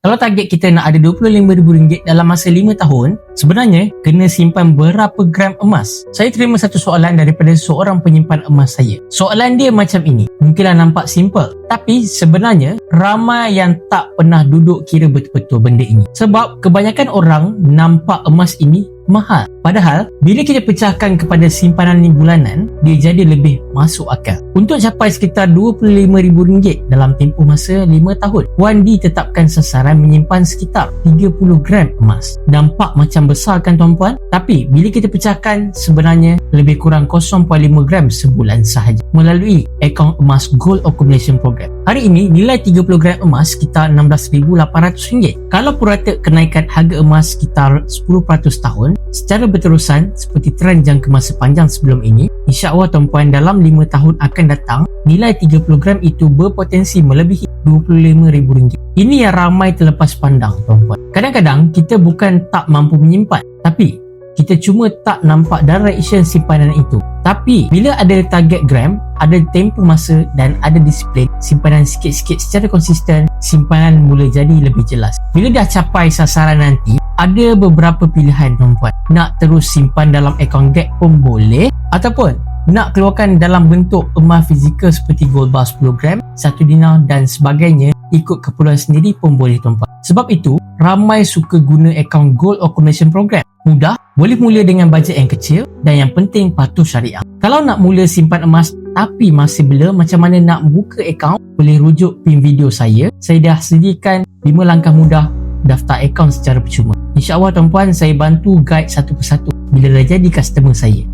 Kalau target kita nak ada RM25,000 dalam masa 5 tahun, sebenarnya kena simpan berapa gram emas? Saya terima satu soalan daripada seorang penyimpan emas saya. Soalan dia macam ini. Mungkinlah nampak simple, tapi sebenarnya ramai yang tak pernah duduk kira betul-betul benda ini. Sebab kebanyakan orang nampak emas ini mahal. Padahal, bila kita pecahkan kepada simpanan bulanan, dia jadi lebih masuk akal. Untuk capai sekitar RM25,000 dalam tempoh masa 5 tahun, Wan D tetapkan sasaran menyimpan sekitar 30 gram emas. Nampak macam besar kan tuan-puan? Tapi, bila kita pecahkan, sebenarnya lebih kurang 0.5 gram sebulan sahaja melalui akaun emas Gold Accumulation Program. Hari ini, nilai 30 gram emas sekitar RM16,800. Kalau purata kenaikan harga emas sekitar 10% tahun, secara berterusan seperti trend jangka masa panjang sebelum ini, insya-Allah tuan-puan, dalam 5 tahun akan datang, nilai 30 gram itu berpotensi melebihi RM25,000. Ini yang ramai terlepas pandang tuan-puan. Kadang-kadang kita bukan tak mampu menyimpan, tapi kita cuma tak nampak direction simpanan itu. Tapi bila ada target gram, ada tempoh masa dan ada disiplin simpanan sikit-sikit secara konsisten, simpanan mula jadi lebih jelas. Bila dah capai sasaran nanti, ada beberapa pilihan tuan-puan. Nak terus simpan dalam akaun GAC pun boleh, ataupun nak keluarkan dalam bentuk emas fizikal seperti gold bar 10 gram, 1 dinar dan sebagainya, ikut keperluan sendiri pun boleh tuan-puan. Sebab itu, ramai suka guna akaun Gold Accumulation Program. Mudah, boleh mula dengan bajet yang kecil dan yang penting patuh syariah. Kalau nak mula simpan emas tapi masih blur macam mana nak buka akaun, boleh rujuk pin video saya. Saya dah sediakan 5 langkah mudah daftar akaun secara percuma. InsyaAllah tuan-puan, saya bantu guide satu persatu bila dah jadi customer saya.